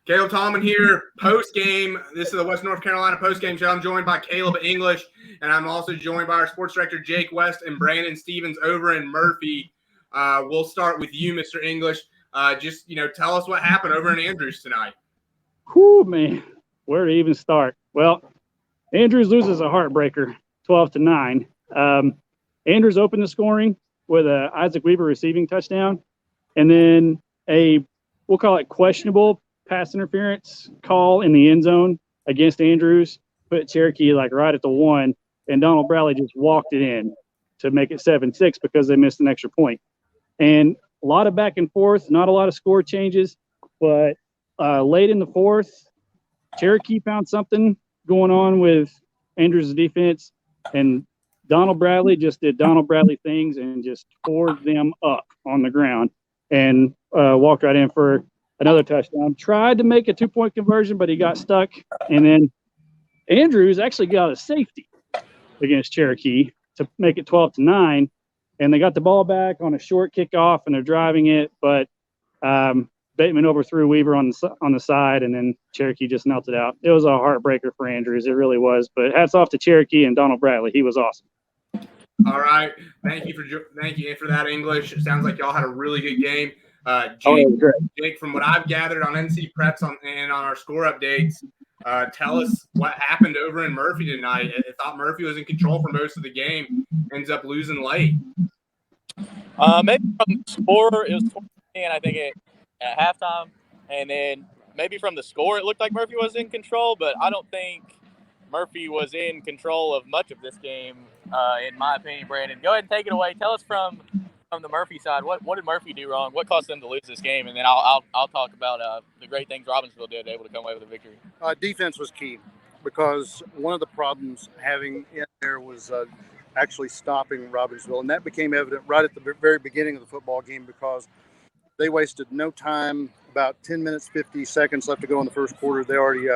Caleb Tallman here, post-game. This is the West North Carolina post-game show. I'm joined by Caleb English, and I'm also joined by our sports director, Jake West, and Brandon Stevens over in Murphy. We'll start with you, Mr. English. Just tell us what happened over in Andrews tonight. Whew, man. Where to even start? Well, Andrews loses a heartbreaker, 12-9. Andrews opened the scoring with a Isaac Weaver receiving touchdown, and then we'll call it questionable pass interference call in the end zone against Andrews, put Cherokee right at the 1, and Donald Bradley just walked it in to make it 7-6 because they missed an extra point. And a lot of back and forth, not a lot of score changes, but late in the fourth, Cherokee found something going on with Andrews' defense, and Donald Bradley just did Donald Bradley things and just tore them up on the ground and walked right in for another touchdown. Tried to make a 2-point conversion, but he got stuck. And then Andrews actually got a safety against Cherokee to make it 12-9. And they got the ball back on a short kickoff, and they're driving it. But Bateman overthrew Weaver on the side, and then Cherokee just melted out. It was a heartbreaker for Andrews. It really was. But hats off to Cherokee and Donald Bradley. He was awesome. All right. Thank you for that, English. It sounds like y'all had a really good game. Jake, from what I've gathered on NC Preps and on our score updates, tell us what happened over in Murphy tonight. I thought Murphy was in control for most of the game, ends up losing late. Maybe from the score, it was 14, I think, at halftime. And then maybe from the score, it looked like Murphy was in control, but I don't think Murphy was in control of much of this game, in my opinion. Brandon, go ahead and take it away. Tell us from the Murphy side, what did Murphy do wrong? What caused them to lose this game? And then I'll talk about the great things Robbinsville did able to come away with a victory. Defense was key, because one of the problems having in there was actually stopping Robbinsville, and that became evident right at the very beginning of the football game, because they wasted no time. About 10 minutes, 50 seconds left to go in the first quarter. They already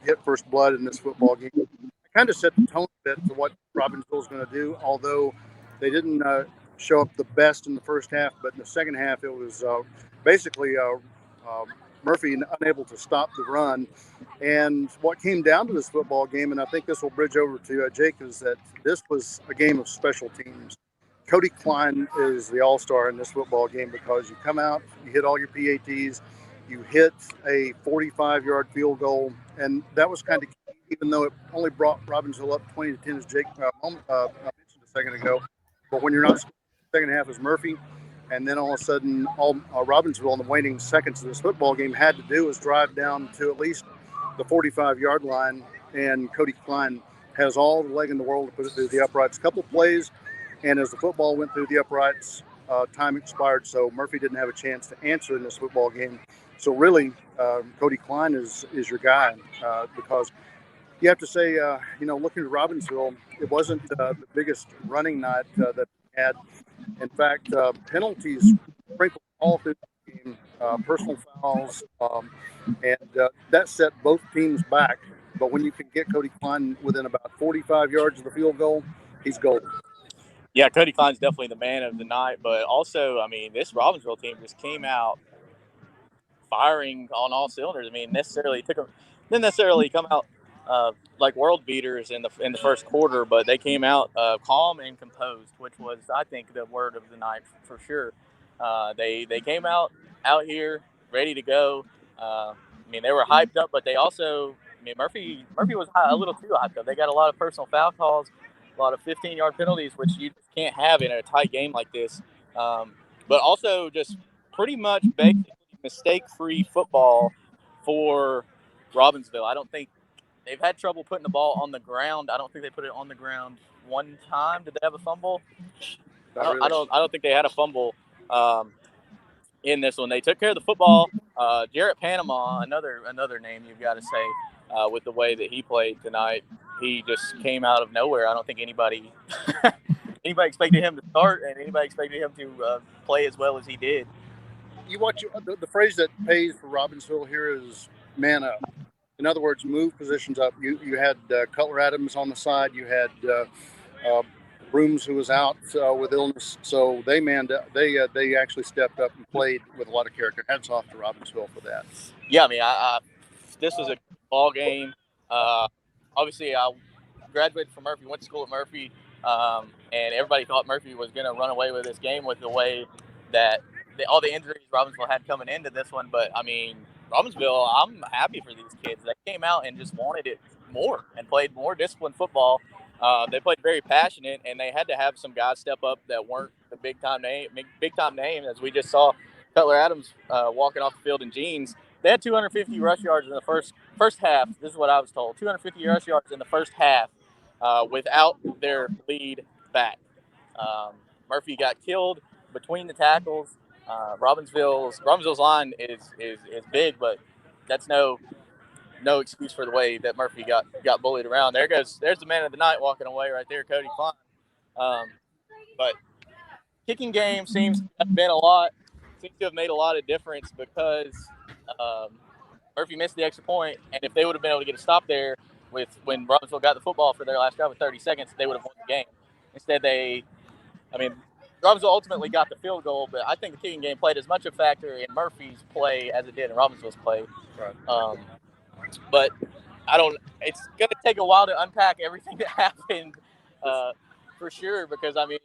hit first blood in this football game. It kind of set the tone a bit for what Robbinsville is going to do, although they didn't show up the best in the first half, but in the second half it was basically Murphy unable to stop the run. And what came down to this football game, and I think this will bridge over to Jake, is that this was a game of special teams. Cody Klein is the all-star in this football game, because you come out, you hit all your PATs, you hit a 45-yard field goal, and that was kind of key, even though it only brought Robbinsville up 20-10, as Jake mentioned a second ago. But when you're not second half is Murphy, and then all of a sudden, all Robbinsville in the waning seconds of this football game had to do was drive down to at least the 45-yard line, and Cody Klein has all the leg in the world to put it through the uprights. A couple plays, and as the football went through the uprights, time expired, so Murphy didn't have a chance to answer in this football game. So really, Cody Klein is your guy, because you have to say, looking at Robbinsville, it wasn't the biggest running night that they had. In fact, penalties sprinkled all through the game, personal fouls, and that set both teams back. But when you can get Cody Klein within about 45 yards of the field goal, he's golden. Yeah, Cody Klein's definitely the man of the night. But also, I mean, this Robbinsville team just came out firing on all cylinders. I mean, didn't necessarily come out like world beaters in the first quarter, but they came out calm and composed, which was, I think, the word of the night for sure. They came out here ready to go. I mean, they were hyped up, but they also, Murphy was a little too hyped up. They got a lot of personal foul calls, a lot of 15-yard penalties, which you just can't have in a tight game like this. But also just pretty much basically mistake-free football for Robbinsville. I don't think they've had trouble putting the ball on the ground. I don't think they put it on the ground one time. Did they have a fumble? I don't think they had a fumble in this one. They took care of the football. Jarrett Panama, another name you've got to say, with the way that he played tonight. He just came out of nowhere. I don't think anybody expected him to start, and anybody expected him to play as well as he did. The phrase that pays for Robbinsville here is man up. In other words, move positions up. You had Cutler Adams on the side. You had Brooms, who was out with illness, so they manned up. They actually stepped up and played with a lot of character. Hats off to Robbinsville for that. Yeah, I mean, this was a ball game. Obviously, I graduated from Murphy, went to school at Murphy, and everybody thought Murphy was going to run away with this game with the way that all the injuries Robbinsville had coming into this one. But, I mean, Robbinsville, I'm happy for these kids. They came out and just wanted it more and played more disciplined football. They played very passionate, and they had to have some guys step up that weren't the big-time name, as we just saw Cutler Adams walking off the field in jeans. They had 250 rush yards in the first half. This is what I was told. 250 rush yards in the first half without their lead back. Murphy got killed between the tackles. Robbinsville's line is big, but that's no excuse for the way that Murphy got bullied around. There's the man of the night walking away right there, Cody Klein. But kicking game seems to have made a lot of difference because Murphy missed the extra point, and if they would have been able to get a stop there when Robbinsville got the football for their last drive with 30 seconds, they would have won the game. Instead, Robbinsville ultimately got the field goal, but I think the kicking game played as much a factor in Murphy's play as it did in Robbinsville's play. Right. But it's going to take a while to unpack everything that happened for sure, because, I mean,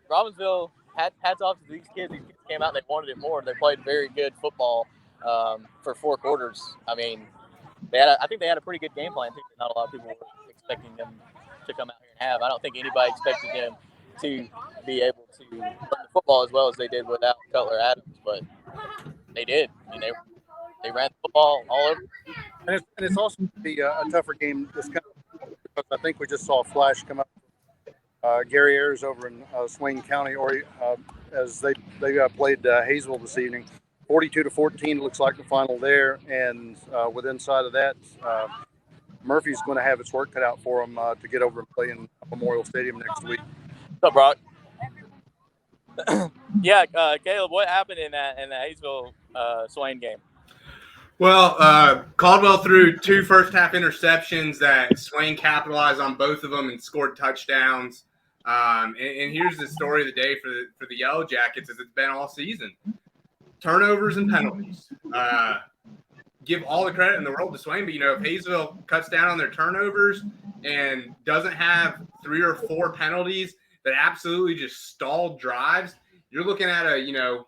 Robbinsville, hats off to these kids. These kids came out and they wanted it more. They played very good football for 4 quarters. I mean, I think they had a pretty good game plan, too. Not a lot of people were expecting them to come out here and have. I don't think anybody expected them to be able to run the football as well as they did without Cutler Adams, but they did. I mean, they ran the football all over. And it's also going to be a tougher game this kind of, because I think we just saw a flash come up. Gary Ayers over in Swain County, as they played Hayesville this evening, 42-14 looks like the final there. And with inside of that, Murphy's going to have its work cut out for him to get over and play in Memorial Stadium next week. What's up, Brock? Yeah, Caleb, what happened in the Hayesville Swain game? Well, Caldwell threw 2 first-half interceptions that Swain capitalized on both of them and scored touchdowns. And here's the story of the day for the Yellow Jackets, as it's been all season: turnovers and penalties. Give all the credit in the world to Swain, but if Hayesville cuts down on their turnovers and doesn't have 3 or 4 penalties that absolutely just stalled drives, you're looking at a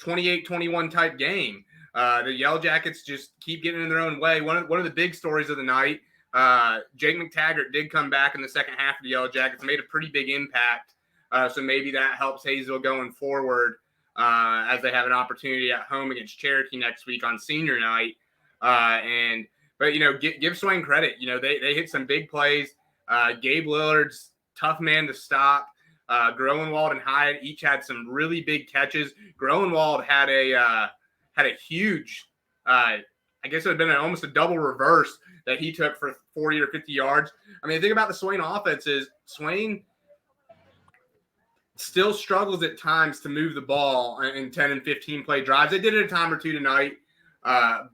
28-21 type game. The Yellow Jackets just keep getting in their own way. One of the big stories of the night, Jake McTaggart did come back in the second half of the Yellow Jackets, made a pretty big impact. So maybe that helps Hayesville going forward as they have an opportunity at home against Cherokee next week on senior night. But give Swain credit. They hit some big plays. Gabe Lillard's tough man to stop. Groenwald and Hyatt each had some really big catches. Groenwald had a huge, I guess it would have been almost a double reverse that he took for 40 or 50 yards. I mean, the thing about the Swain offense is Swain still struggles at times to move the ball in 10 and 15 play drives. They did it a time or two tonight,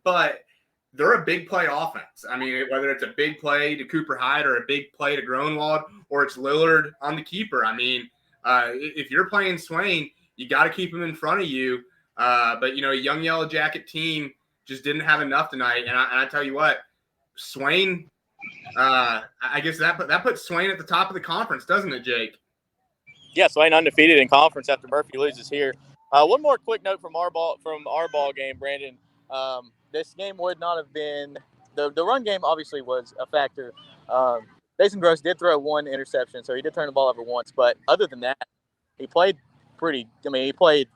but they're a big play offense. I mean, whether it's a big play to Cooper Hyde or a big play to Groenwald or it's Lillard on the keeper. I mean, if you're playing Swain, you got to keep him in front of you. But a young Yellow Jacket team just didn't have enough tonight. And I tell you what, Swain, I guess that puts Swain at the top of the conference, doesn't it, Jake? Yeah, Swain undefeated in conference after Murphy loses here. One more quick note from our ball game, Brandon. This game would not have been the run game. Obviously, was a factor. Jason Gross did throw 1 interception, so he did turn the ball over once. But other than that, he played he played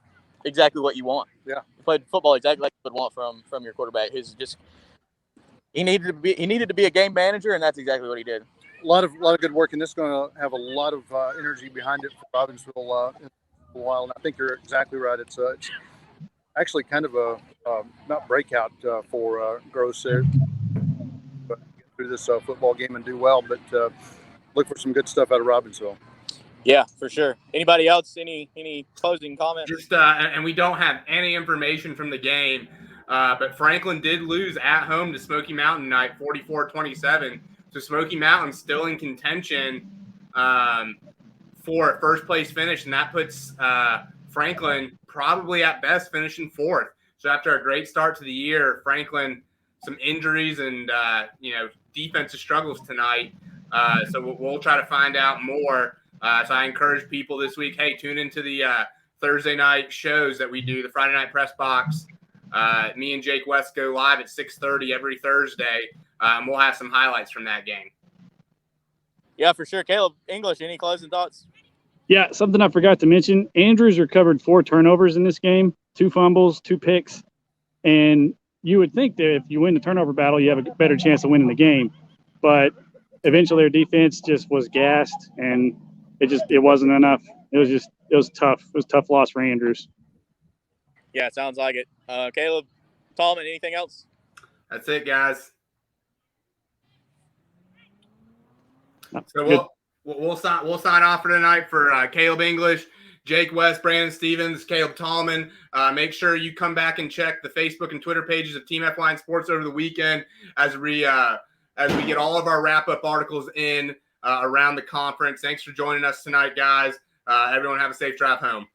exactly what you want. Yeah, he played football exactly like you would want from your quarterback. He needed to be a game manager, and that's exactly what he did. A lot of good work, and this is going to have a lot of energy behind it for Robbinsville in a while. And I think you're exactly right. It's actually kind of a not breakout for Gross there, but get through this football game and do well. But look for some good stuff out of Robbinsville. Yeah, for sure. Anybody else? Any closing comments? Just and we don't have any information from the game, but Franklin did lose at home to Smoky Mountain tonight, 44-27. So Smoky Mountain still in contention for a first place finish, and that puts Franklin probably at best finishing fourth. So after a great start to the year, Franklin, some injuries and defensive struggles tonight. So we'll try to find out more. So I encourage people this week, hey, tune into the Thursday night shows that we do, the Friday Night Press Box. Me and Jake West go live at 6:30 every Thursday. We'll have some highlights from that game. Yeah, for sure. Caleb English, any closing thoughts? Yeah, something I forgot to mention. Andrews recovered 4 turnovers in this game, 2 fumbles, 2 picks. And you would think that if you win the turnover battle, you have a better chance of winning the game. But eventually their defense just was gassed, and it wasn't enough. It was tough. It was a tough loss for Andrews. Yeah, it sounds like it. Caleb, Tallman, anything else? That's it, guys. So we'll sign off for tonight for Caleb English, Jake West, Brandon Stevens, Caleb Tallman. Make sure you come back and check the Facebook and Twitter pages of Team F Line Sports over the weekend as we get all of our wrap-up articles in around the conference. Thanks for joining us tonight, guys. Everyone have a safe drive home.